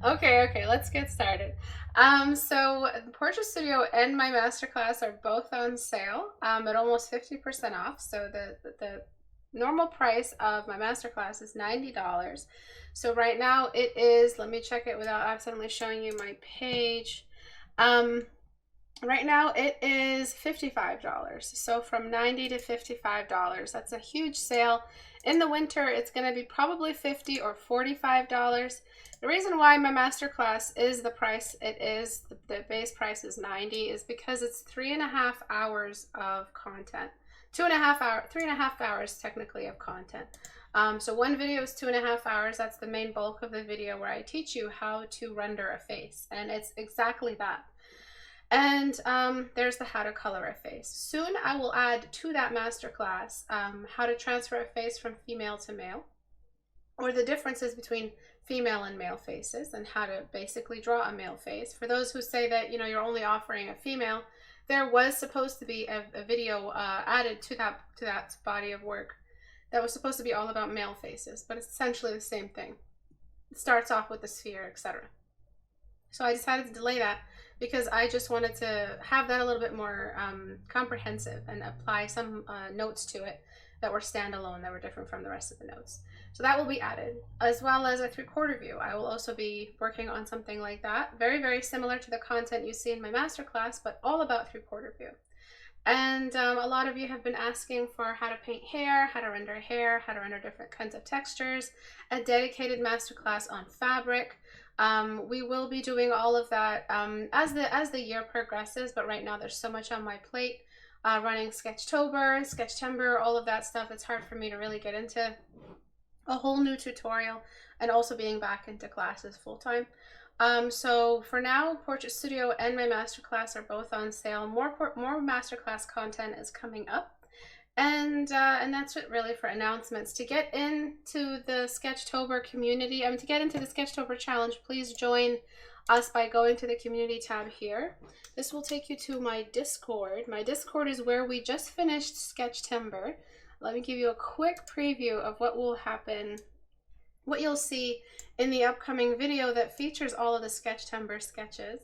Okay, let's get started. So the Portrait Studio and my masterclass are both on sale at almost 50% off. So the normal price of my masterclass is $90. So right now it is, let me check it without accidentally showing you my page. Um, right now it is $55. So from $90 to $55. That's a huge sale. In the winter, it's going to be probably $50 or $45. The reason why my masterclass is the price it is, the base price is $90, is because it's 3.5 hours of content. 3.5 hours technically of content. So one video is 2.5 hours. That's the main bulk of the video where I teach you how to render a face. And it's exactly that. And there's the how to color a face. Soon I will add to that masterclass how to transfer a face from female to male, or the differences between female and male faces, and how to basically draw a male face. For those who say that you're only offering a female, there was supposed to be a video added to that body of work that was supposed to be all about male faces, but it's essentially the same thing. It starts off with the sphere, etc. So I decided to delay that because I just wanted to have that a little bit more comprehensive and apply some notes to it that were standalone, that were different from the rest of the notes. So that will be added, as well as a 3/4 view. I will also be working on something like that, very, very similar to the content you see in my masterclass, but all about 3/4 view. And a lot of you have been asking for how to paint hair, how to render different kinds of textures, a dedicated masterclass on fabric. We will be doing all of that as the year progresses, but right now there's so much on my plate, running Sketchtember, all of that stuff. It's hard for me to really get into a whole new tutorial and also being back into classes full time. So for now, Portrait Studio and my masterclass are both on sale. More masterclass content is coming up. And that's it really for announcements. To get into the Sketchtober community, to get into the Sketchtober challenge, please join us by going to the community tab here. This will take you to my Discord. My Discord is where we just finished Sketchtember. Let me give you a quick preview of what will happen, what you'll see in the upcoming video that features all of the Sketchtember sketches.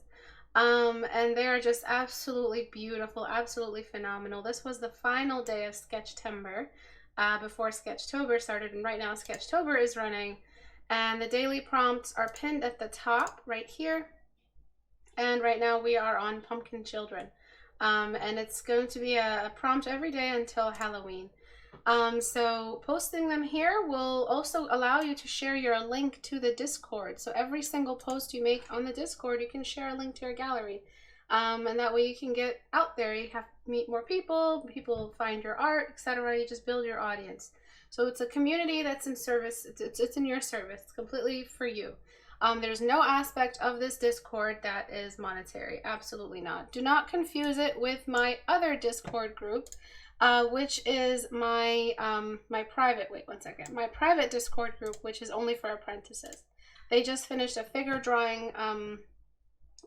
And they are just absolutely beautiful, absolutely phenomenal. This was the final day of Sketchtember before Sketchtober started, and right now Sketchtober is running. And the daily prompts are pinned at the top right here. And right now we are on Pumpkin Children. And it's going to be a prompt every day until Halloween. So posting them here will also allow you to share your link to the Discord. So every single post you make on the Discord, you can share a link to your gallery. And that way you can get out there. You have to meet more people find your art, etc. You just build your audience. So it's a community that's in service. It's in your service. It's completely for you. There's no aspect of this Discord that is monetary. Absolutely not. Do not confuse it with my other Discord group, which is my my private, wait one second, my private Discord group, which is only for apprentices. They just finished a figure drawing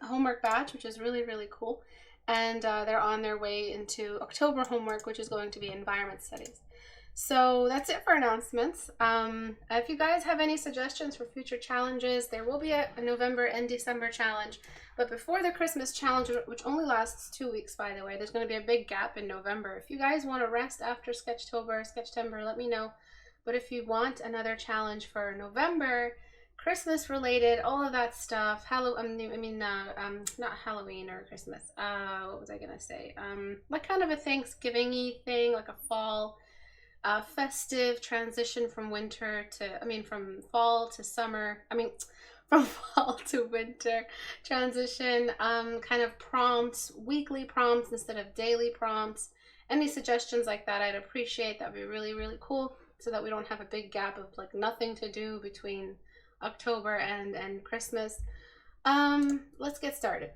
homework batch, which is really, really cool. And they're on their way into October homework, which is going to be environment studies. So that's it for announcements. If you guys have any suggestions for future challenges, there will be a November and December challenge. But before the Christmas challenge, which only lasts 2 weeks, by the way, there's going to be a big gap in November. If you guys want to rest after Sketchtember, let me know. But if you want another challenge for November, Christmas related, all of that stuff, not Halloween or Christmas. What was I going to say? Like kind of a Thanksgiving-y thing, like a fall festive transition from from fall to summer, from fall to winter transition, kind of prompts, weekly prompts instead of daily prompts. Any suggestions like that, I'd appreciate. That'd be really, really cool, so that we don't have a big gap of like nothing to do between October and Christmas. Let's get started.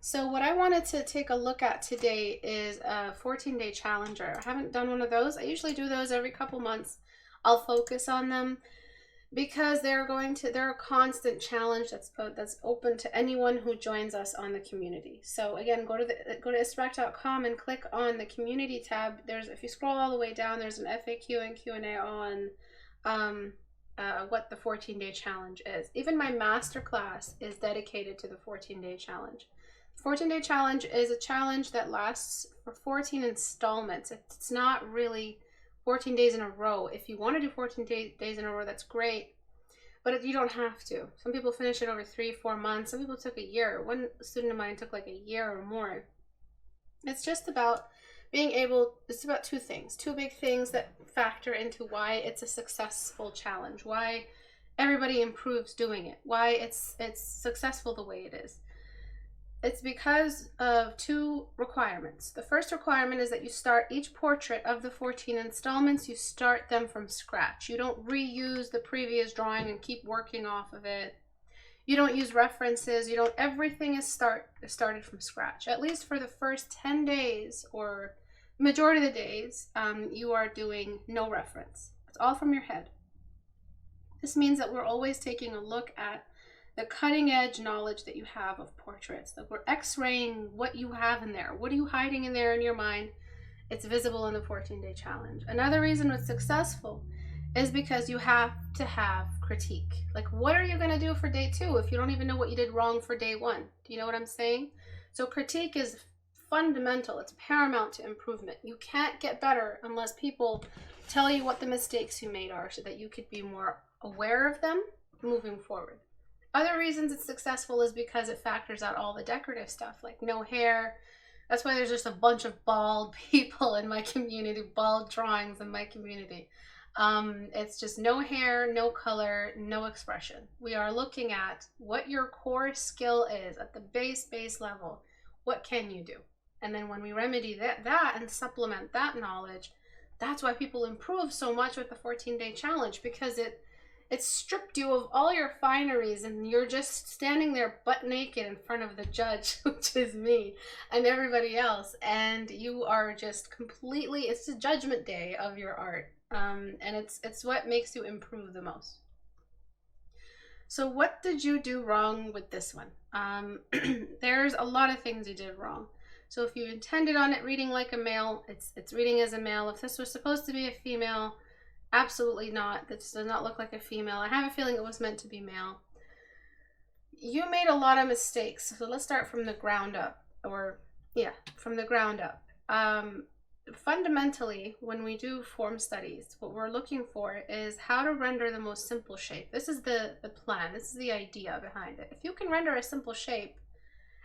So what I wanted to take a look at today is a 14-day challenger. I haven't done one of those. I usually do those every couple months. I'll focus on them because they're a constant challenge that's open to anyone who joins us on the community. So again, go to istebrak.com and click on the community tab. If you scroll all the way down, there's an FAQ and Q&A on what the 14-day challenge is. Even my masterclass is dedicated to the 14-day challenge. The 14-day challenge is a challenge that lasts for 14 installments. It's not really 14 days in a row. If you want to do 14 days in a row, that's great, but you don't have to. Some people finish it over 3-4 months. Some people took a year. One student of mine took like a year or more. It's just about being able, it's about two things, two big things that factor into why it's a successful challenge, why everybody improves doing it, why it's successful the way it is. It's because of two requirements. The first requirement is that you start each portrait of the 14 installments, you start them from scratch. You don't reuse the previous drawing and keep working off of it. You don't use references. You don't, everything is started from scratch. At least for the first 10 days or majority of the days, you are doing no reference. It's all from your head. This means that we're always taking a look at the cutting edge knowledge that you have of portraits. That we're x-raying what you have in there. What are you hiding in there in your mind? It's visible in the 14-day challenge. Another reason it's successful is because you have to have critique. Like, what are you going to do for day 2 if you don't even know what you did wrong for day 1? Do you know what I'm saying? So critique is fundamental. It's paramount to improvement. You can't get better unless people tell you what the mistakes you made are so that you could be more aware of them moving forward. Other reasons it's successful is because it factors out all the decorative stuff, like no hair. That's why there's just a bunch of bald people in my community, bald drawings in my community. It's just no hair, no color, no expression. We are looking at what your core skill is at the base level. What can you do? And then when we remedy that and supplement that knowledge, that's why people improve so much with the 14-day challenge, because it stripped you of all your fineries and you're just standing there butt naked in front of the judge, which is me and everybody else, and you are just completely, it's the judgment day of your art. And it's what makes you improve the most. So what did you do wrong with this one? There's a lot of things you did wrong. So if you intended on it reading like a male, it's reading as a male. If this was supposed to be a female, absolutely not. This does not look like a female. I have a feeling it was meant to be male. You made a lot of mistakes. So let's start from the ground up, from the ground up. Fundamentally, when we do form studies, what we're looking for is how to render the most simple shape. This is the plan. This is the idea behind it. If you can render a simple shape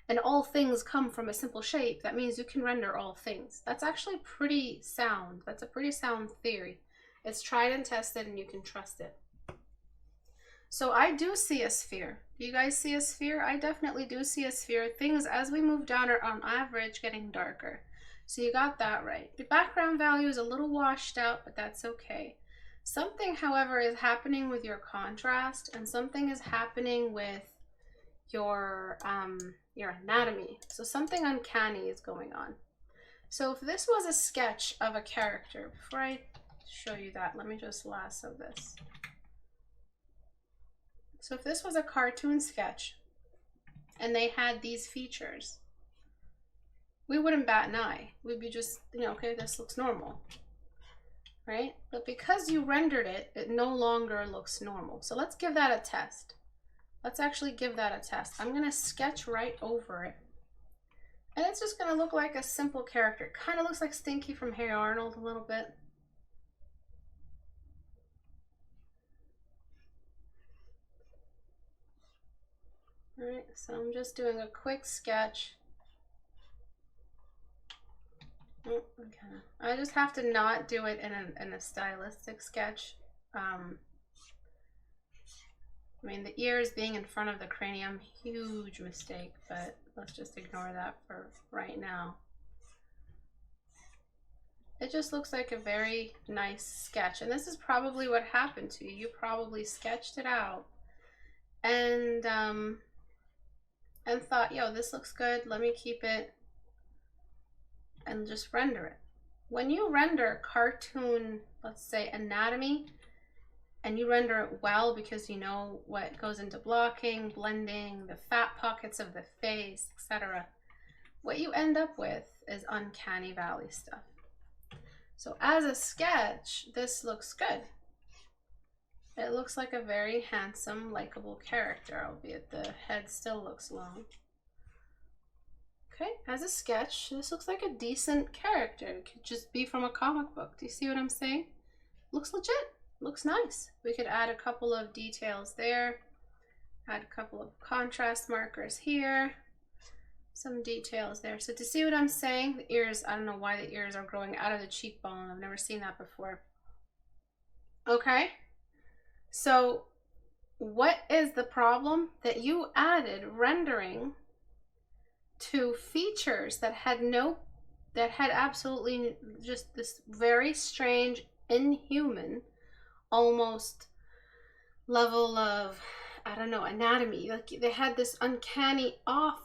and all things come from a simple shape, that means you can render all things. That's actually pretty sound. That's a pretty sound theory. It's tried and tested and you can trust it. So I do see a sphere. Do you guys see a sphere? I definitely do see a sphere. Things as we move down are on average getting darker. So you got that right. The background value is a little washed out, but that's okay. Something, however, is happening with your contrast, and something is happening with your anatomy. So something uncanny is going on. So if this was a sketch of a character, before I show you that, let me just lasso this. So if this was a cartoon sketch and they had these features, we wouldn't bat an eye. We'd be just, okay, this looks normal, right? But because you rendered it, it no longer looks normal. So let's give that a test. Let's actually give that a test. I'm gonna sketch right over it. And it's just gonna look like a simple character. It kind of looks like Stinky from Hey Arnold a little bit. All right, so I'm just doing a quick sketch. Oh, okay. I just have to not do it in a stylistic sketch. I mean, the ears being in front of the cranium, huge mistake, but let's just ignore that for right now. It just looks like a very nice sketch, and this is probably what happened to you. You probably sketched it out and thought, yo, this looks good, let me keep it and just render it. When you render cartoon, let's say anatomy, and you render it well because you know what goes into blocking, blending, the fat pockets of the face, etc., what you end up with is uncanny valley stuff. So as a sketch, this looks good. it looks like a very handsome, likable character, albeit the head still looks long. Okay, as a sketch, this looks like a decent character. It could just be from a comic book. Do you see what I'm saying? Looks legit. Looks nice. We could add a couple of details there. Add a couple of contrast markers here. Some details there. So to see what I'm saying, the ears, I don't know why the ears are growing out of the cheekbone. I've never seen that before. Okay. So what is the problem? That you added rendering to features that had absolutely just this very strange, inhuman, almost level of, I don't know, anatomy. Like they had this uncanny off,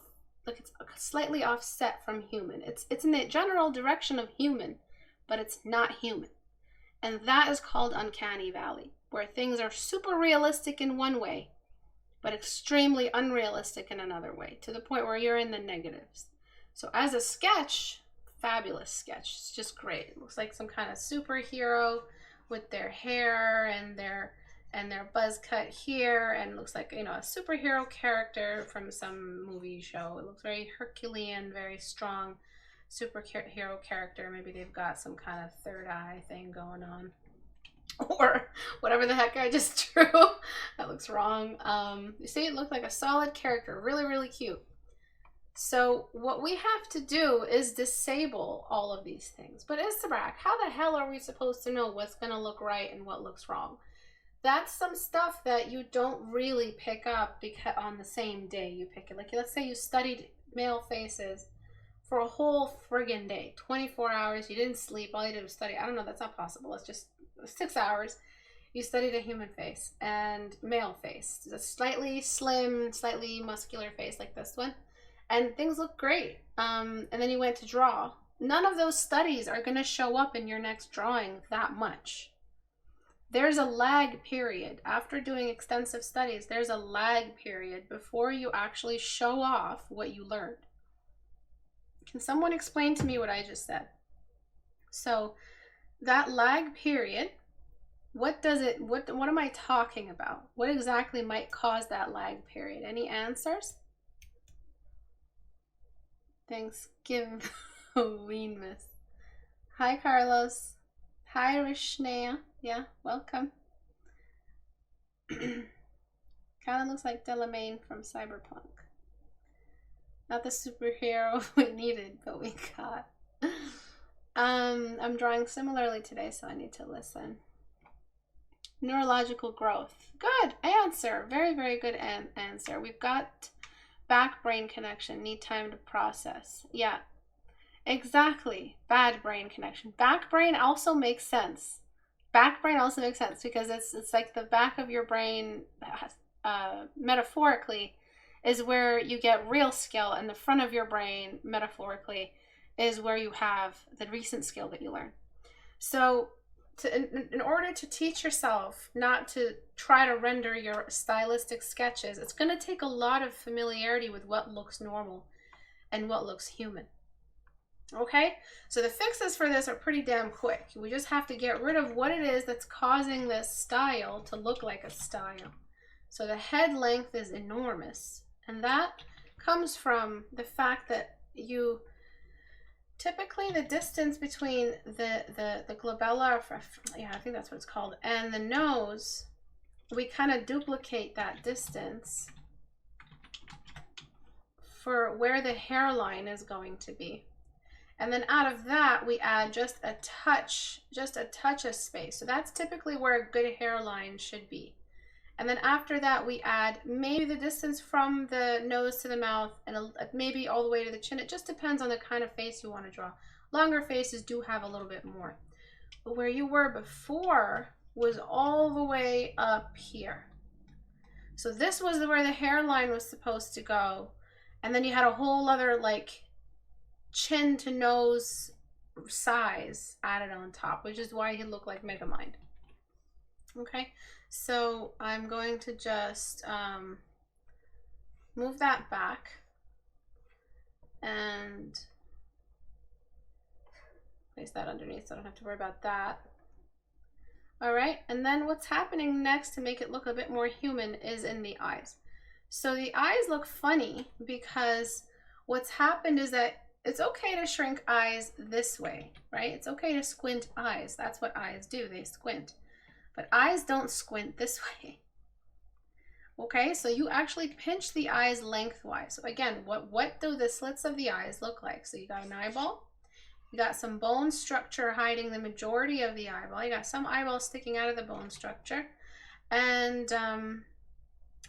like it's slightly offset from human. It's in the general direction of human, but it's not human. And that is called uncanny valley, where things are super realistic in one way, but extremely unrealistic in another way, to the point where you're in the negatives. So as a sketch, fabulous sketch. It's just great. It looks like some kind of superhero with their hair and their buzz cut here, and looks like, you know, a superhero character from some movie show. It looks very Herculean, very strong superhero character. Maybe they've got some kind of third eye thing going on, or whatever the heck I just drew. That looks wrong. You see, it looked like a solid character, really, really cute. So what we have to do is disable all of these things. But Istebrak, how the hell are we supposed to know what's going to look right and what looks wrong? That's some stuff that you don't really pick up because on the same day you pick it. Like, let's say you studied male faces for a whole friggin' day, 24 hours, you didn't sleep, all you did was study. I don't know, that's not possible. It's just 6 hours. You studied a human face and male face. It's a slightly slim, slightly muscular face like this one. And things look great. And then you went to draw. None of those studies are going to show up in your next drawing that much. There's a lag period. After doing extensive studies, there's a lag period before you actually show off what you learned. Can someone explain to me what I just said? So that lag period, what am I talking about? What exactly might cause that lag period? Any answers? Thanksgiving Miss. Hi, Carlos. Hi, Rishnea. Yeah, welcome. Kind of looks like Delamain from Cyberpunk. Not the superhero we needed, but we got. I'm drawing similarly today, so I need to listen. Neurological growth. Good answer. Very, very good answer. We've got back brain connection. Need time to process. Yeah, exactly. Bad brain connection. Back brain also makes sense. Back brain also makes sense because it's like the back of your brain, metaphorically, is where you get real skill, and the front of your brain, metaphorically, is where you have the recent skill that you learn. So in order to teach yourself not to try to render your stylistic sketches, it's going to take a lot of familiarity with what looks normal and what looks human. Okay, so the fixes for this are pretty damn quick. We just have to get rid of what it is that's causing this style to look like a style. So the head length is enormous, and that comes from the fact that you typically, the distance between the glabella, yeah, I think that's what it's called, and the nose, we kind of duplicate that distance for where the hairline is going to be. And then out of that, we add just a touch of space. So that's typically where a good hairline should be. And then after that, we add maybe the distance from the nose to the mouth and maybe all the way to the chin. It just depends on the kind of face you want to draw. Longer faces do have a little bit more. But where you were before was all the way up here. So this was where the hairline was supposed to go. And then you had a whole other like chin to nose size added on top, which is why he looked like Megamind. Okay, so I'm going to just move that back and place that underneath so I don't have to worry about that. All right, and then what's happening next to make it look a bit more human is in the eyes. So the eyes look funny because what's happened is that it's okay to shrink eyes this way, right? It's okay to squint eyes. That's what eyes do, they squint. But eyes don't squint this way. Okay, so you actually pinch the eyes lengthwise. So again, what do the slits of the eyes look like? So you got an eyeball, you got some bone structure hiding the majority of the eyeball. You got some eyeballs sticking out of the bone structure. And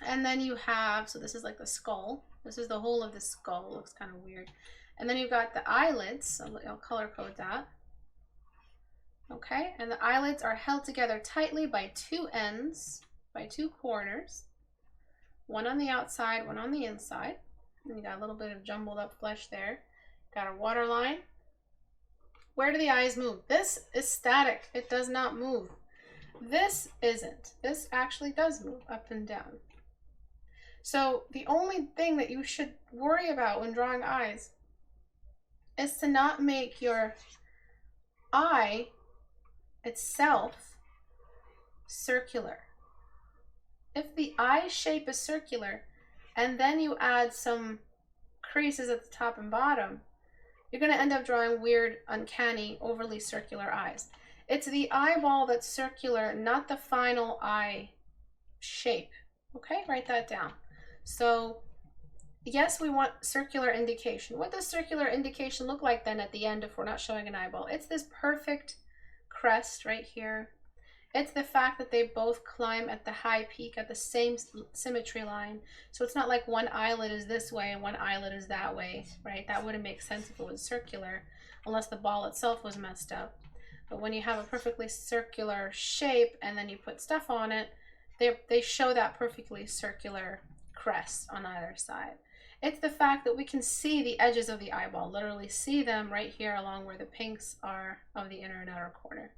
then you have, so this is like the skull. This is the whole of the skull. Looks kind of weird. And then you've got the eyelids. I'll color code that. Okay, and the eyelids are held together tightly by two ends, by two corners. One on the outside, one on the inside. And you got a little bit of jumbled up flesh there. Got a waterline. Where do the eyes move? This is static. It does not move. This isn't. This actually does move up and down. So the only thing that you should worry about when drawing eyes is to not make your eye itself circular. If the eye shape is circular and then you add some creases at the top and bottom, you're going to end up drawing weird, uncanny, overly circular eyes. It's the eyeball that's circular, not the final eye shape. Okay, write that down. So yes, we want circular indication. What does circular indication look like then at the end if we're not showing an eyeball? It's this perfect crest right here. It's the fact that they both climb at the high peak at the same symmetry line. So it's not like one eyelid is this way and one eyelid is that way, right? That wouldn't make sense if it was circular, unless the ball itself was messed up. But when you have a perfectly circular shape and then you put stuff on it, they show that perfectly circular crest on either side. It's the fact that we can see the edges of the eyeball, literally see them right here along where the pinks are of the inner and outer corner.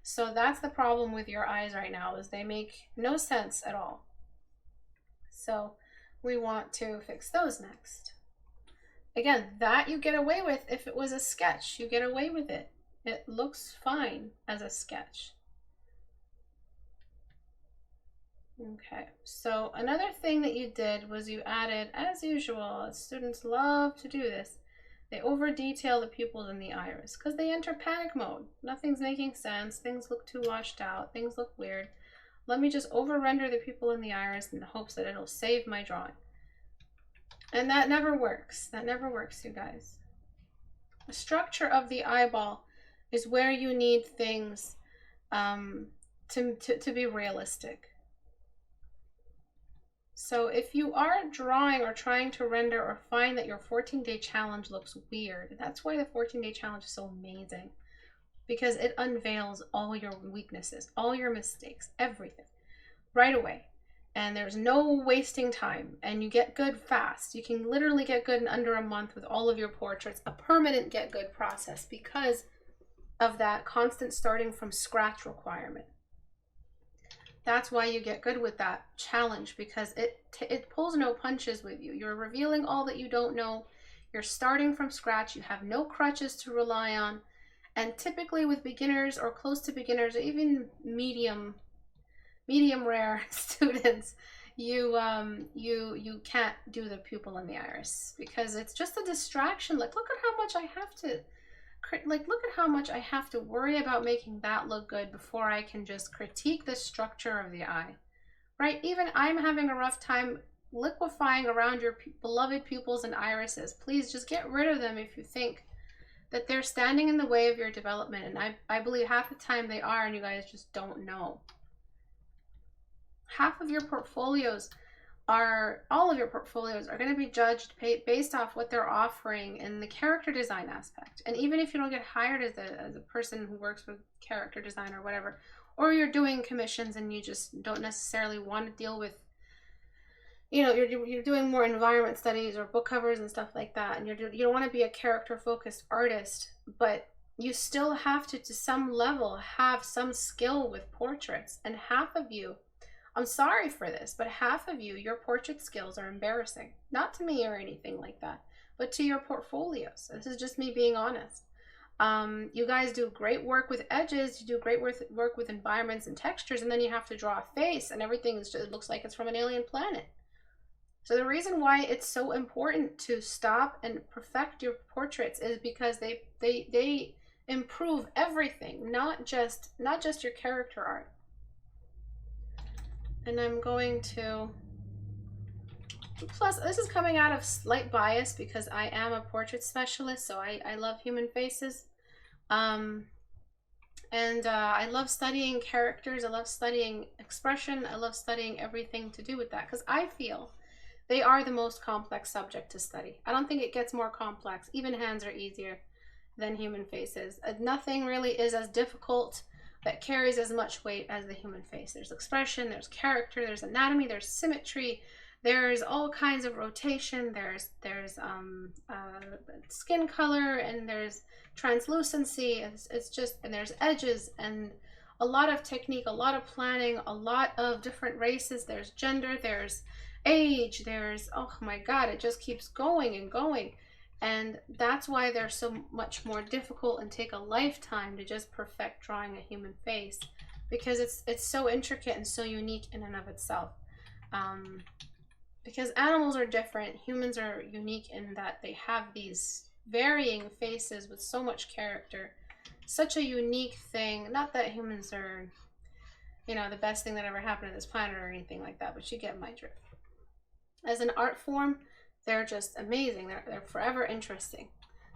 So that's the problem with your eyes right now, is they make no sense at all. So we want to fix those next. Again, that you get away with if it was a sketch. You get away with it. It looks fine as a sketch. Okay, so another thing that you did was you added, as usual, students love to do this, they over detail the pupils in the iris because they enter panic mode. Nothing's making sense, things look too washed out, things look weird. Let me just over render the pupil in the iris in the hopes that it'll save my drawing. And that never works. That never works, you guys. The structure of the eyeball is where you need things to be realistic. So if you are drawing or trying to render or find that your 14-day challenge looks weird, that's why the 14-day challenge is so amazing, because it unveils all your weaknesses, all your mistakes, everything right away. And there's no wasting time, and you get good fast. You can literally get good in under a month with all of your portraits, a permanent get good process because of that constant starting from scratch requirement. That's why you get good with that challenge, because it pulls no punches with you. You're revealing all that you don't know. You're starting from scratch. You have no crutches to rely on. And typically with beginners or close to beginners, or even medium rare students, you can't do the pupil in the iris because it's just a distraction. Like, look at how much I have to worry about making that look good before I can just critique the structure of the eye, right? Even I'm having a rough time liquefying around your beloved pupils and irises. Please just get rid of them if you think that they're standing in the way of your development. And I believe half the time they are, and you guys just don't know. All of your portfolios are going to be judged based off what they're offering in the character design aspect. And even if you don't get hired as a person who works with character design or whatever, or you're doing commissions and you just don't necessarily want to deal with, you're doing more environment studies or book covers and stuff like that, and you don't want to be a character focused artist, but you still have to some level have some skill with portraits. And half of you, I'm sorry for this, but half of you, your portrait skills are embarrassing. Not to me or anything like that, but to your portfolios. This is just me being honest. You guys do great work with edges, you do great work with environments and textures, and then you have to draw a face and everything is just, it looks like it's from an alien planet. So the reason why it's so important to stop and perfect your portraits is because they improve everything, not just your character art. And I'm going to, plus this is coming out of slight bias because I am a portrait specialist, so I love human faces. I love studying characters, I love studying expression, I love studying everything to do with that, because I feel they are the most complex subject to study. I don't think it gets more complex. Even hands are easier than human faces. Nothing really is as difficult that carries as much weight as the human face. There's expression, there's character, there's anatomy, there's symmetry, there's all kinds of rotation, there's skin color, and there's translucency, it's just, and there's edges, and a lot of technique, a lot of planning, a lot of different races, there's gender, there's age, there's, oh my god, it just keeps going and going. And that's why they're so much more difficult and take a lifetime to just perfect drawing a human face, because it's so intricate and so unique in and of itself. Because animals are different, humans are unique in that they have these varying faces with so much character. Such a unique thing. Not that humans are, you know, the best thing that ever happened to this planet or anything like that, but you get my drift. As an art form, they're just amazing. They're forever interesting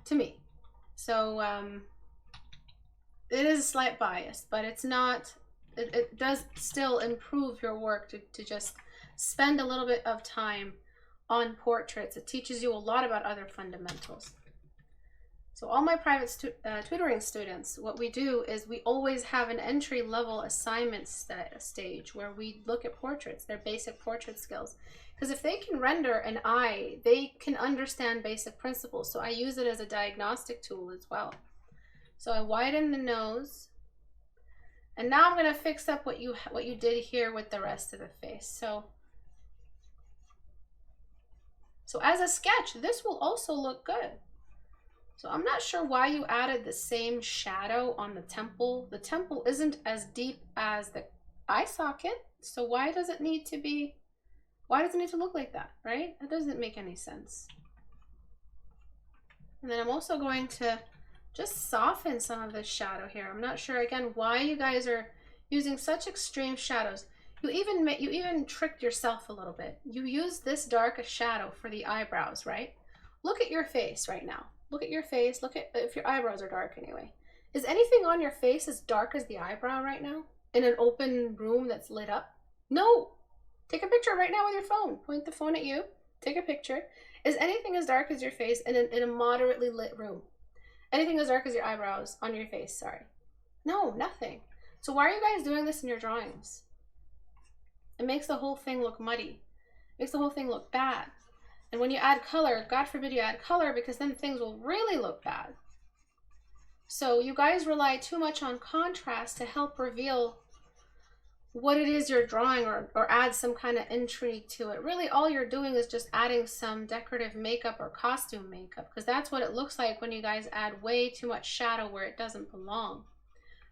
to me. So it is a slight bias, but it's not, it does still improve your work to just spend a little bit of time on portraits. It teaches you a lot about other fundamentals. So all my private tutoring students, what we do is we always have an entry-level assignment stage where we look at portraits, their basic portrait skills. Because if they can render an eye, they can understand basic principles. So I use it as a diagnostic tool as well. So I widen the nose. And now I'm going to fix up what you did here with the rest of the face. So as a sketch, this will also look good. So I'm not sure why you added the same shadow on the temple. The temple isn't as deep as the eye socket. So why does it need to be, why does it need to look like that, right? That doesn't make any sense. And then I'm also going to just soften some of this shadow here. I'm not sure, again, why you guys are using such extreme shadows. You even tricked yourself a little bit. You used this dark a shadow for the eyebrows, right? Look at your face right now. Look at your face. Look at, if your eyebrows are dark anyway. Is anything on your face as dark as the eyebrow right now? In an open room that's lit up? No. Take a picture right now with your phone. Point the phone at you. Take a picture. Is anything as dark as your face in a moderately lit room? Anything as dark as your eyebrows on your face, sorry. No, nothing. So why are you guys doing this in your drawings? It makes the whole thing look muddy. It makes the whole thing look bad. And when you add color, God forbid you add color, because then things will really look bad. So you guys rely too much on contrast to help reveal what it is you're drawing, or add some kind of intrigue to it. Really, all you're doing is just adding some decorative makeup or costume makeup, because that's what it looks like when you guys add way too much shadow where it doesn't belong.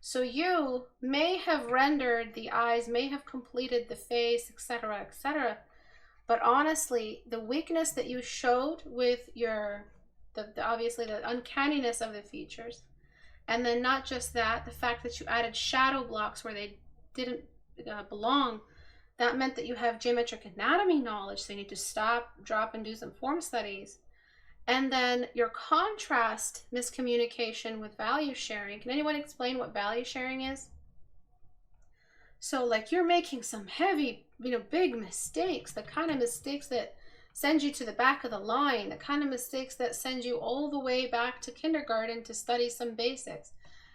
So you may have rendered the eyes, may have completed the face, etc., etc., but honestly, the weakness that you showed with your, obviously the uncanniness of the features, and then not just that, the fact that you added shadow blocks where they didn't belong, that meant that you have geometric anatomy knowledge, so you need to stop, drop, and do some form studies. And then your contrast miscommunication with value sharing. Can anyone explain what value sharing is? So like you're making some heavy, big mistakes, the kind of mistakes that send you to the back of the line, the kind of mistakes that send you all the way back to kindergarten to study some basics.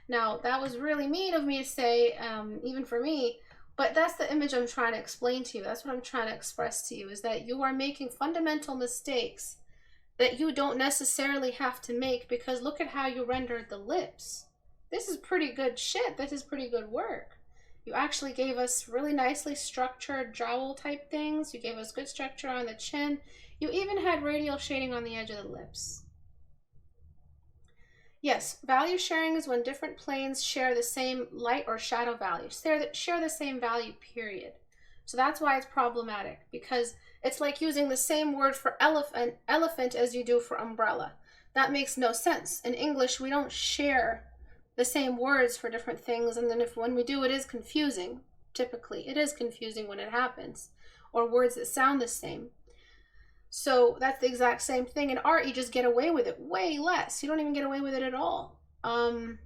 Now, that was really mean of me to say, even for me, but that's the image I'm trying to explain to you. That's what I'm trying to express to you, is that you are making fundamental mistakes that you don't necessarily have to make, because look at how you rendered the lips. This is pretty good shit. This is pretty good work. You actually gave us really nicely structured jowl type things. You gave us good structure on the chin. You even had radial shading on the edge of the lips. Yes, value sharing is when different planes share the same light or shadow value, share the same value, period. So that's why it's problematic, because it's like using the same word for elephant as you do for umbrella. That makes no sense. In English, we don't share the same words for different things, and then when we do, it is confusing. Typically, it is confusing when it happens, or words that sound the same. So that's the exact same thing. In art, you just get away with it way less. You don't even get away with it at all. And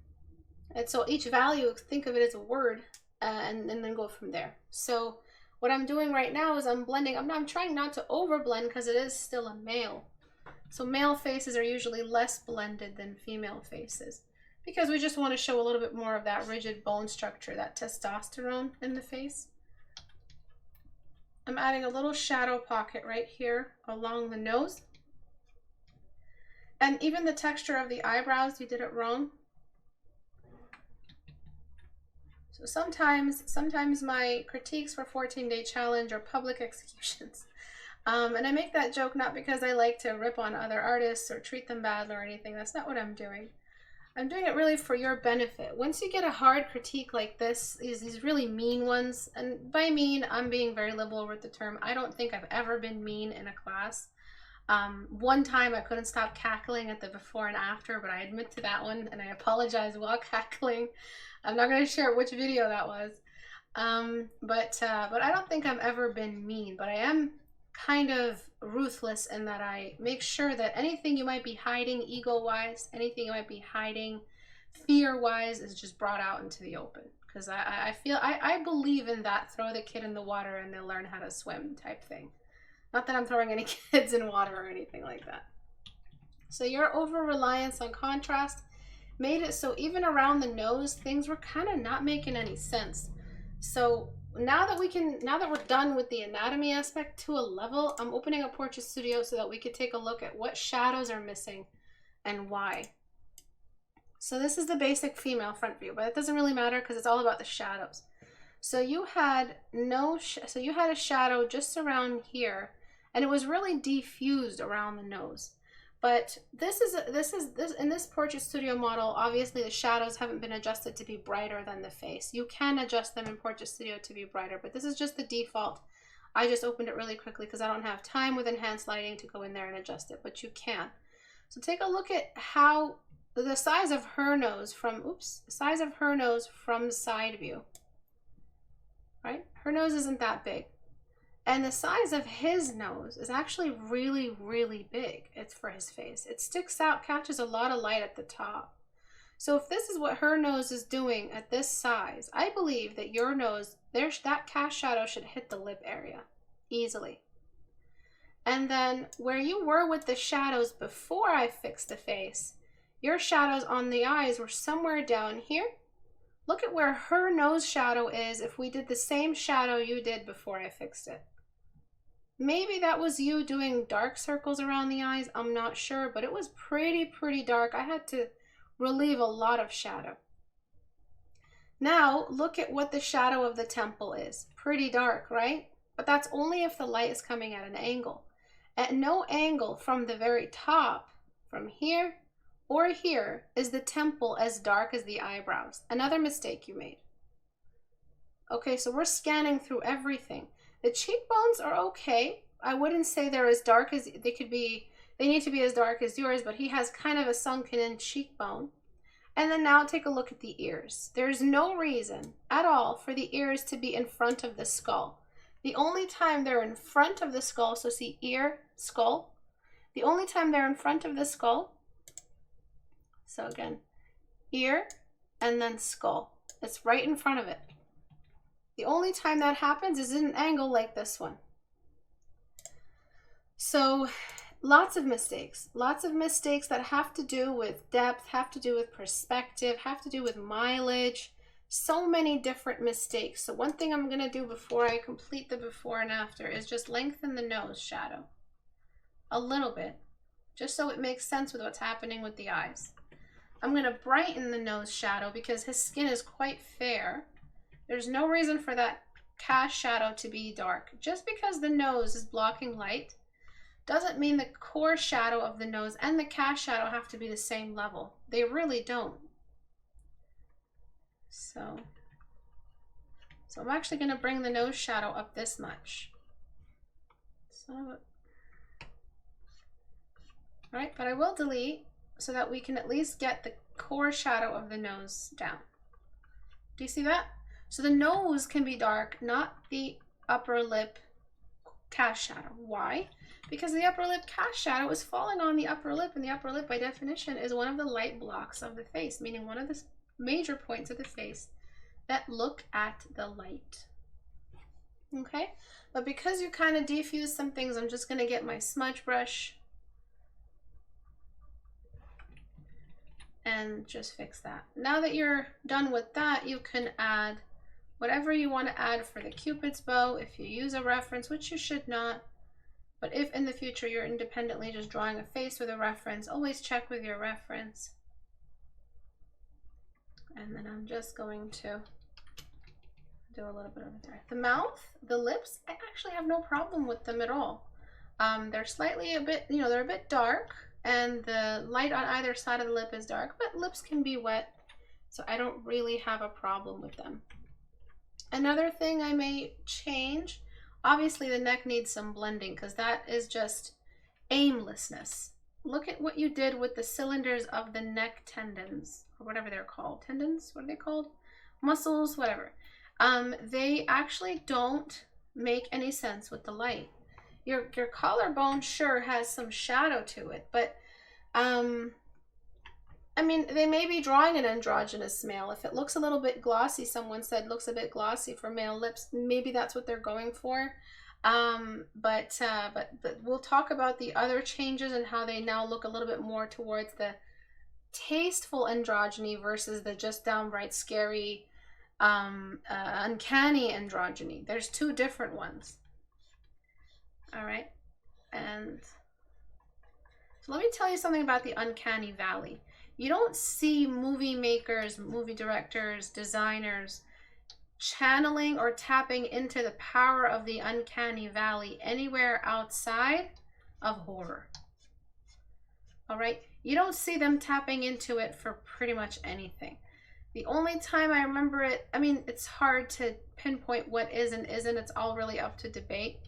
so each value, think of it as a word, and then go from there. So what I'm doing right now is I'm blending. I'm trying not to overblend because it is still a male. So male faces are usually less blended than female faces, because we just want to show a little bit more of that rigid bone structure, that testosterone in the face. I'm adding a little shadow pocket right here along the nose. And even the texture of the eyebrows, you did it wrong. So sometimes my critiques for 14-day challenge are public executions. And I make that joke not because I like to rip on other artists or treat them badly or anything. That's not what I'm doing. I'm doing it really for your benefit. Once you get a hard critique like this, these really mean ones, and by mean, I'm being very liberal with the term. I don't think I've ever been mean in a class. One time I couldn't stop cackling at the before and after, but I admit to that one, and I apologize while cackling. I'm not going to share which video that was. But I don't think I've ever been mean, but I am kind of ruthless in that I make sure that anything you might be hiding ego-wise, anything you might be hiding fear-wise is just brought out into the open. Because I believe in that throw the kid in the water and they'll learn how to swim type thing. Not that I'm throwing any kids in water or anything like that. So your over-reliance on contrast made it so even around the nose, things were kind of not making any sense. So now that we're done with the anatomy aspect to a level, I'm opening a Portrait Studio so that we could take a look at what shadows are missing and why. So this is the basic female front view, but it doesn't really matter because it's all about the shadows. So you had a shadow just around here, and it was really diffused around the nose. But this in this Portrait Studio model, obviously the shadows haven't been adjusted to be brighter than the face. You can adjust them in Portrait Studio to be brighter, but this is just the default. I just opened it really quickly because I don't have time with enhanced lighting to go in there and adjust it, but you can. So take a look at how the size of her nose from, side view, right? Her nose isn't that big. And the size of his nose is actually really, really big. It's for his face. It sticks out, catches a lot of light at the top. So if this is what her nose is doing at this size, I believe that your nose, that cast shadow should hit the lip area easily. And then where you were with the shadows before I fixed the face, your shadows on the eyes were somewhere down here. Look at where her nose shadow is if we did the same shadow you did before I fixed it. Maybe that was you doing dark circles around the eyes. I'm not sure, but it was pretty dark. I had to relieve a lot of shadow. Now, look at what the shadow of the temple is. Pretty dark, right? But that's only if the light is coming at an angle. At no angle from the very top, from here or here, is the temple as dark as the eyebrows. Another mistake you made. Okay, so we're scanning through everything. The cheekbones are okay. I wouldn't say they're as dark as they could be. They need to be as dark as yours, but he has kind of a sunken in cheekbone. And then now take a look at the ears. There's no reason at all for the ears to be in front of the skull. The only time they're in front of the skull, so see ear, skull. The only time they're in front of the skull, so again, ear and then skull. It's right in front of it. The only time that happens is in an angle like this one. So lots of mistakes that have to do with depth, have to do with perspective, have to do with mileage, so many different mistakes. So one thing I'm going to do before I complete the before and after is just lengthen the nose shadow a little bit, just so it makes sense with what's happening with the eyes. I'm going to brighten the nose shadow because his skin is quite fair. There's no reason for that cast shadow to be dark. Just because the nose is blocking light doesn't mean the core shadow of the nose and the cast shadow have to be the same level. They really don't. So I'm actually going to bring the nose shadow up this much. All right, but I will delete so that we can at least get the core shadow of the nose down. Do you see that? So the nose can be dark, not the upper lip cast shadow. Why? Because the upper lip cast shadow is falling on the upper lip, and the upper lip by definition is one of the light blocks of the face, meaning one of the major points of the face that look at the light. Okay, but because you kind of defused some things, I'm just going to get my smudge brush and just fix that. Now that you're done with that, you can add whatever you want to add for the Cupid's bow if you use a reference, which you should not. But if in the future you're independently just drawing a face with a reference, always check with your reference. And then I'm just going to do a little bit over there. The mouth, the lips, I actually have no problem with them at all. They're slightly a bit, they're a bit dark, and the light on either side of the lip is dark, but lips can be wet, so I don't really have a problem with them. Another thing I may change, obviously the neck needs some blending because that is just aimlessness. Look at what you did with the cylinders of the neck tendons, or whatever they're called. Tendons? What are they called? Muscles, whatever. They actually don't make any sense with the light. Your collarbone sure has some shadow to it, but I mean, they may be drawing an androgynous male. If it looks a little bit glossy, someone said looks a bit glossy for male lips, maybe that's what they're going for. But we'll talk about the other changes and how they now look a little bit more towards the tasteful androgyny versus the just downright scary, uncanny androgyny. There's two different ones. All right, and so let me tell you something about the uncanny valley. You don't see movie makers, movie directors, designers channeling or tapping into the power of the uncanny valley anywhere outside of horror. All right, you don't see them tapping into it for pretty much anything. The only time I remember it, I mean, it's hard to pinpoint what is and isn't. It's all really up to debate.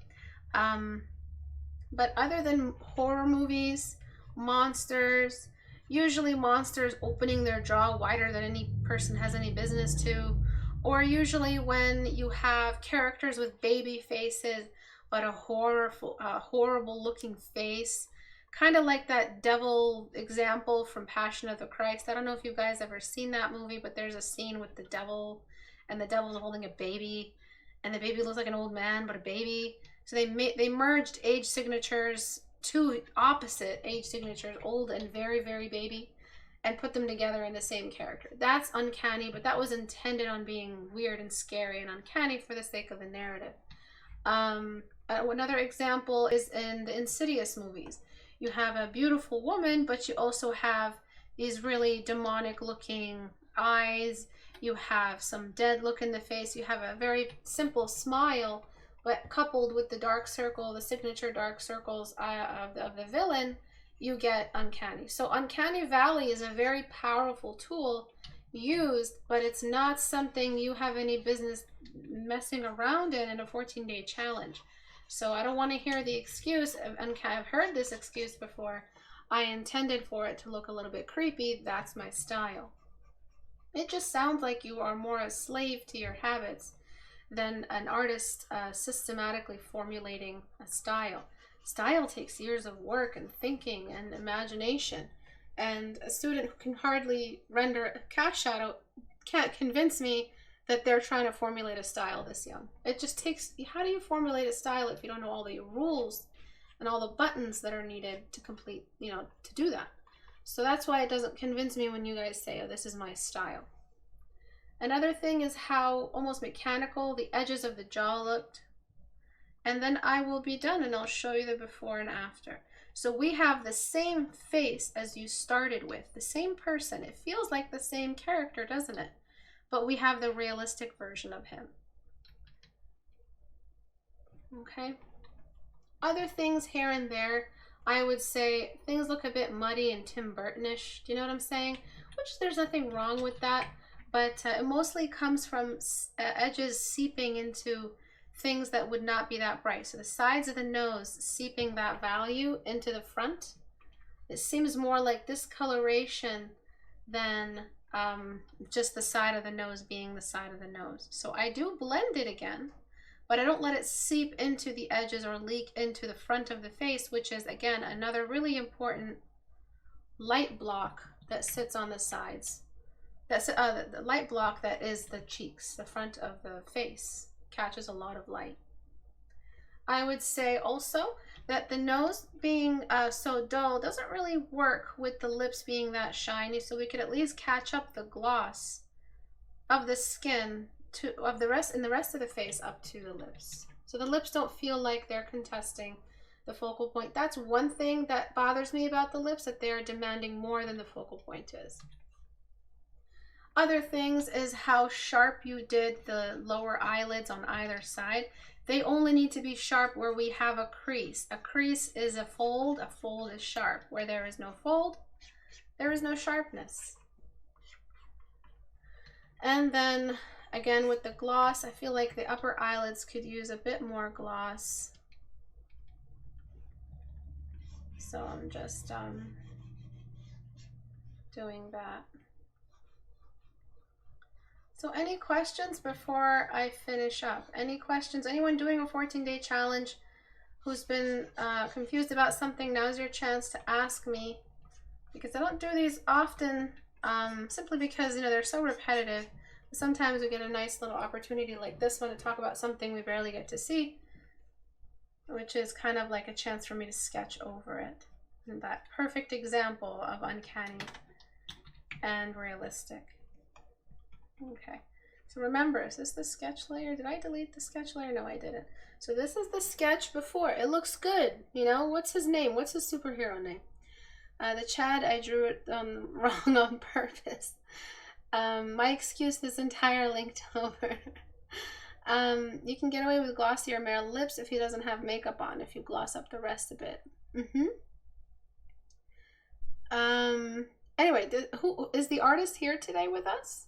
But other than horror movies, monsters, usually monsters opening their jaw wider than any person has any business to, or usually when you have characters with baby faces but a horrible looking face, kind of like that devil example from Passion of the Christ. I don't know if you guys ever seen that movie, but there's a scene with the devil, and the devil's holding a baby, and the baby looks like an old man but a baby. So they merged age signatures, two opposite age signatures, old and very, very baby, and put them together in the same character. That's uncanny, but that was intended on being weird and scary and uncanny for the sake of the narrative. Another example is in the Insidious movies. You have a beautiful woman, but you also have these really demonic looking eyes. You have some dead look in the face. You have a very simple smile, but coupled with the dark circle, the signature dark circles of the villain, you get uncanny. So uncanny valley is a very powerful tool used, but it's not something you have any business messing around in a 14-day challenge. So I don't want to hear the excuse, I've heard this excuse before, I intended for it to look a little bit creepy, that's my style. It just sounds like you are more a slave to your habits than an artist systematically formulating a style. Style takes years of work and thinking and imagination, and a student who can hardly render a cast shadow can't convince me that they're trying to formulate a style this young. It just takes, how do you formulate a style if you don't know all the rules and all the buttons that are needed to complete, to do that? So that's why it doesn't convince me when you guys say, oh, this is my style. Another thing is how almost mechanical the edges of the jaw looked. And then I will be done and I'll show you the before and after. So we have the same face as you started with, the same person. It feels like the same character, doesn't it? But we have the realistic version of him. Okay. Other things here and there. I would say things look a bit muddy and Tim Burton-ish. Do you know what I'm saying? Which there's nothing wrong with that, but it mostly comes from edges seeping into things that would not be that bright. So the sides of the nose seeping that value into the front. It seems more like discoloration than just the side of the nose being the side of the nose. So I do blend it again, but I don't let it seep into the edges or leak into the front of the face, which is, again, another really important light block that sits on the sides. That's the light block that is the cheeks, the front of the face, catches a lot of light. I would say also that the nose being so dull doesn't really work with the lips being that shiny, so we could at least catch up the gloss of the skin in the rest of the face up to the lips. So the lips don't feel like they're contesting the focal point. That's one thing that bothers me about the lips, that they're demanding more than the focal point is. Other things is how sharp you did the lower eyelids on either side. They only need to be sharp where we have a crease. A crease is a fold is sharp. Where there is no fold, there is no sharpness. And then again with the gloss, I feel like the upper eyelids could use a bit more gloss. So I'm just doing that. So any questions before I finish up? Any questions? Anyone doing a 14-day challenge who's been confused about something? Now's your chance to ask me, because I don't do these often, simply because, you know, they're so repetitive. Sometimes we get a nice little opportunity like this one to talk about something we barely get to see, which is kind of like a chance for me to sketch over it. And that perfect example of uncanny and realistic. Okay, so remember, is this the sketch layer? Did I delete the sketch layer? No, I didn't. So this is the sketch before. It looks good, you know? What's his name? What's his superhero name? The Chad, I drew it wrong on purpose. My excuse is entirely linked over. You can get away with glossier male lips if he doesn't have makeup on, if you gloss up the rest a bit. Anyway, who is the artist here today with us?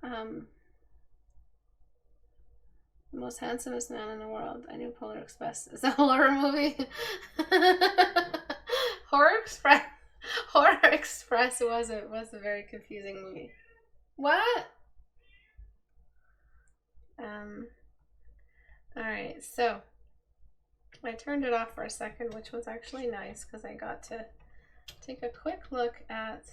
The most handsomest man in the world. I knew Polar Express is a horror movie. Horror Express was a very confusing movie. What? Alright, so I turned it off for a second, which was actually nice because I got to take a quick look at,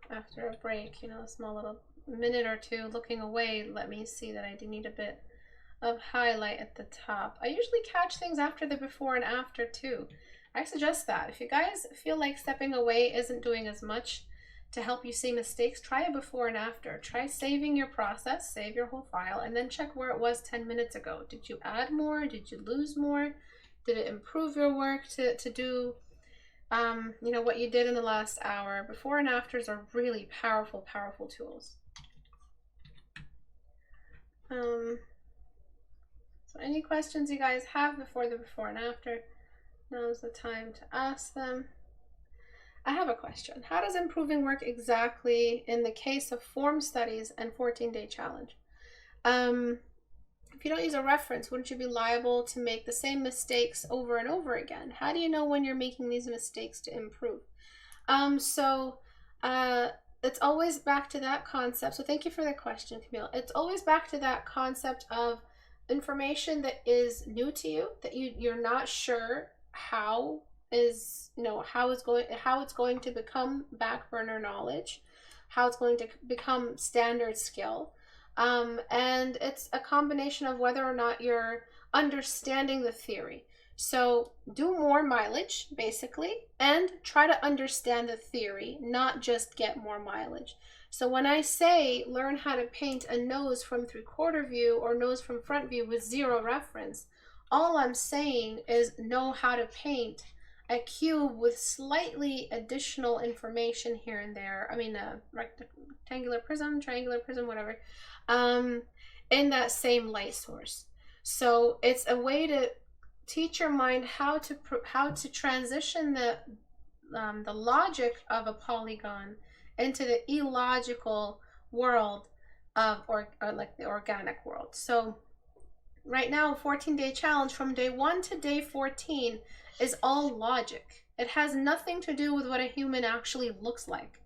after a break, you know, a small little minute or two looking away, let me see that I do need a bit of highlight at the top. I usually catch things after the before and after too. I suggest that. If you guys feel like stepping away isn't doing as much to help you see mistakes, try a before and after. Try saving your process, save your whole file, and then check where it was 10 minutes ago. Did you add more? Did you lose more? Did it improve your work to do you know, what you did in the last hour? Before and afters are really powerful tools. So any questions you guys have before the before and after, now's the time to ask them. I have a question. How does improving work exactly in the case of form studies and 14-day challenge? If you don't use a reference, wouldn't you be liable to make the same mistakes over and over again? How do you know when you're making these mistakes to improve? It's always back to that concept. So thank you for the question, Camille. It's always back to that concept of information that is new to you, that you're not sure how it's going to become back burner knowledge, how it's going to become standard skill. And it's a combination of whether or not you're understanding the theory. So do more mileage, basically, and try to understand the theory, not just get more mileage. So when I say learn how to paint a nose from 3/4 view or nose from front view with zero reference, all I'm saying is know how to paint a cube with slightly additional information here and there. I mean, a rectangular prism, triangular prism, whatever, in that same light source. So it's a way teach your mind how to transition the logic of a polygon into the illogical world of or like the organic world. So right now, 14-day challenge from day 1 to day 14 is all logic. It has nothing to do with what a human actually looks like.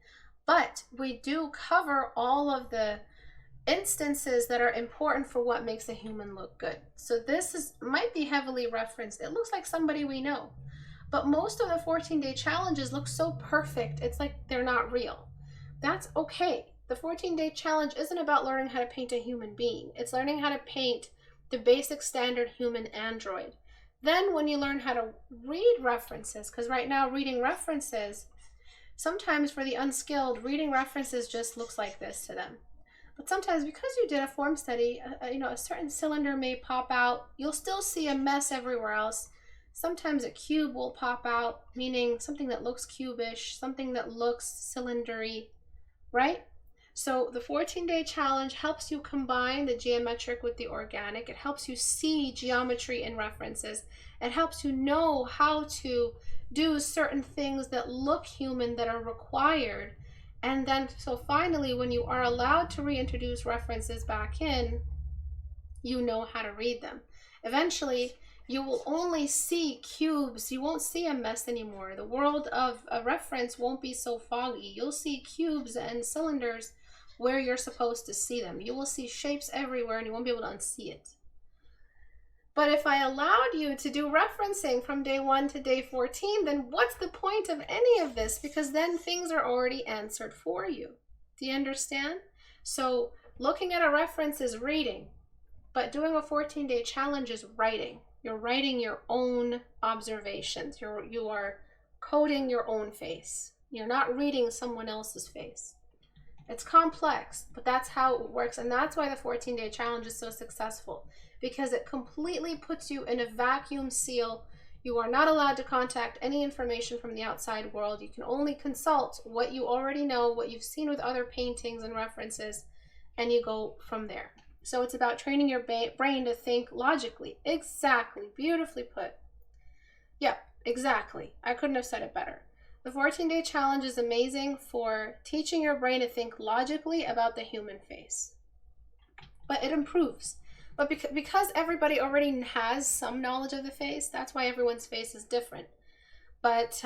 But we do cover all of the instances that are important for what makes a human look good. So this might be heavily referenced. It looks like somebody we know. But most of the 14-day challenges look so perfect, it's like they're not real. That's okay. The 14-day challenge isn't about learning how to paint a human being. It's learning how to paint the basic standard human android. Then when you learn how to read references, because right now reading references, sometimes for the unskilled, reading references just looks like this to them. But sometimes because you did a form study, a certain cylinder may pop out. You'll still see a mess everywhere else. Sometimes a cube will pop out, meaning something that looks cubish, something that looks cylindry, right? So the 14-day challenge helps you combine the geometric with the organic. It helps you see geometry in references. It helps you know how to do certain things that look human that are required. And then, so finally, when you are allowed to reintroduce references back in, you know how to read them. Eventually, you will only see cubes. You won't see a mess anymore. The world of a reference won't be so foggy. You'll see cubes and cylinders where you're supposed to see them. You will see shapes everywhere and you won't be able to unsee it. But if I allowed you to do referencing from day 1 to day 14, then what's the point of any of this? Because then things are already answered for you. Do you understand? So looking at a reference is reading, but doing a 14-day challenge is writing. You're writing your own observations. You are coding your own face. You're not reading someone else's face. It's complex, but that's how it works. And that's why the 14-day challenge is so successful, because it completely puts you in a vacuum seal. You are not allowed to contact any information from the outside world. You can only consult what you already know, what you've seen with other paintings and references, and you go from there. So it's about training your brain to think logically. Exactly. Beautifully put. Yep, exactly. I couldn't have said it better. The 14-day challenge is amazing for teaching your brain to think logically about the human face. But it improves. But because everybody already has some knowledge of the face, that's why everyone's face is different. But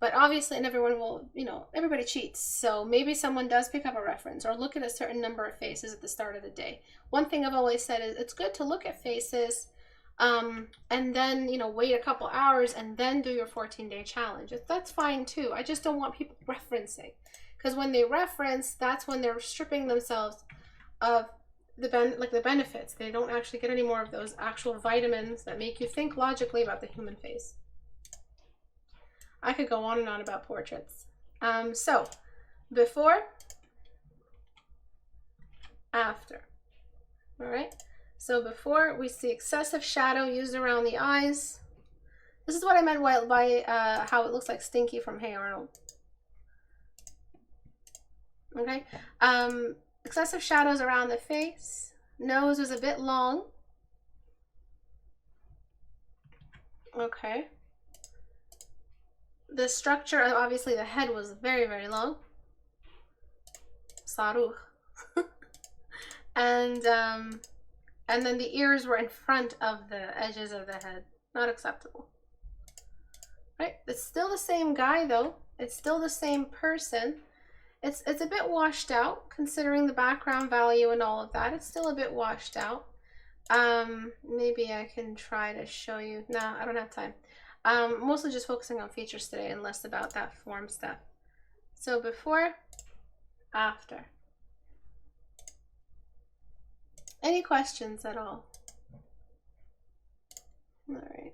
obviously, and everyone will, everybody cheats. So maybe someone does pick up a reference or look at a certain number of faces at the start of the day. One thing I've always said is it's good to look at faces and then, wait a couple hours and then do your 14-day challenge. That's fine too. I just don't want people referencing, because when they reference, that's when they're stripping themselves of the benefits. They don't actually get any more of those actual vitamins that make you think logically about the human face. I could go on and on about portraits. So before, after. All right. So before, we see excessive shadow used around the eyes. This is what I meant by how it looks like Stinky from Hey Arnold. Okay. Excessive shadows around the face. Nose was a bit long. Okay. The structure, obviously the head was very, very long. Saruh. And then the ears were in front of the edges of the head. Not acceptable. Right? It's still the same guy though. It's still the same person. It's a bit washed out considering the background value and all of that. It's still a bit washed out. Maybe I can try to show you. Nah, I don't have time. Mostly just focusing on features today and less about that form stuff. So before, after. Any questions at all? All right.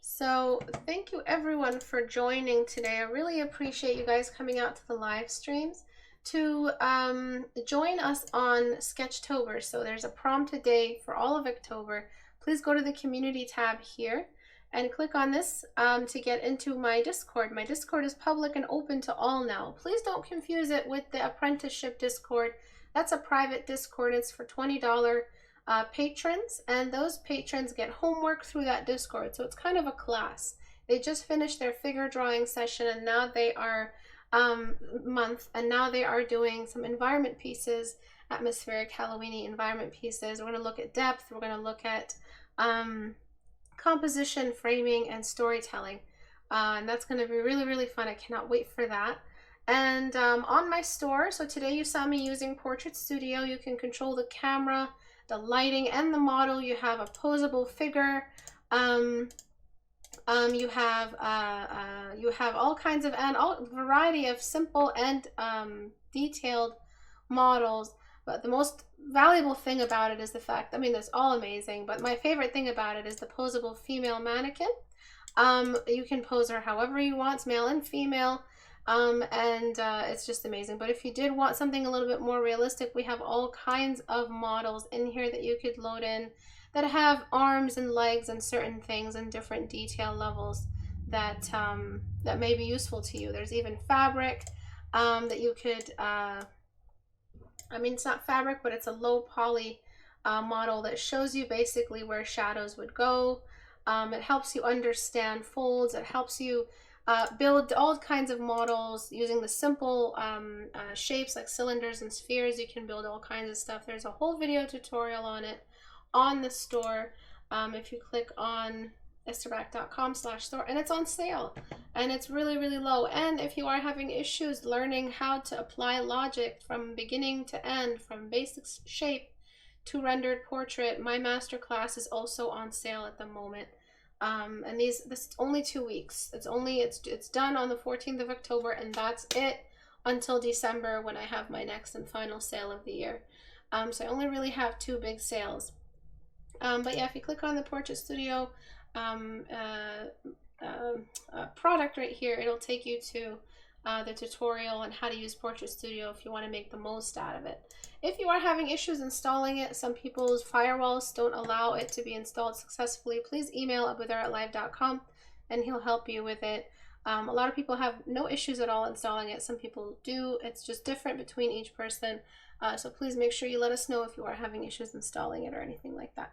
So thank you everyone for joining today. I really appreciate you guys coming out to the live streams. To join us on Sketchtober. So there's a prompt today for all of October. Please go to the community tab here and click on this to get into my Discord. My Discord is public and open to all now. Please don't confuse it with the apprenticeship Discord. That's a private Discord. It's for $20 patrons, and those patrons get homework through that Discord. So it's kind of a class. They just finished their figure drawing session, and now they are and now they are doing some environment pieces, atmospheric Halloweeny environment pieces. We're going to look at depth. We're going to look at composition, framing, and storytelling. And that's going to be really, really fun. I cannot wait for that. And on my store, so today you saw me using Portrait Studio. You can control the camera, the lighting, and the model. You have a posable figure. You have all kinds of, and all variety of simple and detailed models. But the most valuable thing about it is the fact, I mean, that's all amazing, but my favorite thing about it is the posable female mannequin. You can pose her however you want, male and female. It's just amazing. But if you did want something a little bit more realistic, we have all kinds of models in here that you could load in that have arms and legs and certain things and different detail levels that that may be useful to you. There's even fabric that you could I mean, it's not fabric, but it's a low poly model that shows you basically where shadows would go. It helps you understand folds. It helps you build all kinds of models using the simple shapes like cylinders and spheres. You can build all kinds of stuff. There's a whole video tutorial on it on the store. If you click on istebrak.com/store, and it's on sale, and it's really, really low. And if you are having issues learning how to apply logic from beginning to end, from basic shape to rendered portrait, my masterclass is also on sale at the moment. And this is only 2 weeks. It's done on the 14th of October, and that's it until December, when I have my next and final sale of the year. So I only really have 2 big sales. But yeah, if you click on the Portrait Studio product right here, it'll take you to the tutorial on how to use Portrait Studio if you want to make the most out of it. If you are having issues installing it, some people's firewalls don't allow it to be installed successfully, please email abouthar@live.com and he'll help you with it. A lot of people have no issues at all installing it. Some people do. It's just different between each person. So please make sure you let us know if you are having issues installing it or anything like that.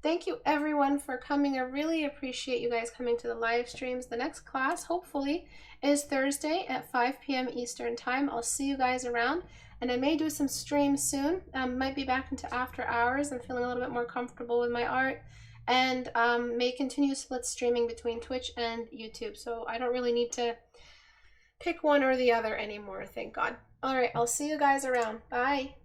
Thank you everyone for coming. I really appreciate you guys coming to the live streams. The next class, hopefully, is Thursday at 5 p.m. Eastern time. I'll see you guys around, and I may do some streams soon. Might be back into after hours. I'm feeling a little bit more comfortable with my art, and may continue split streaming between Twitch and YouTube. So I don't really need to pick one or the other anymore, thank God. All right, I'll see you guys around. Bye.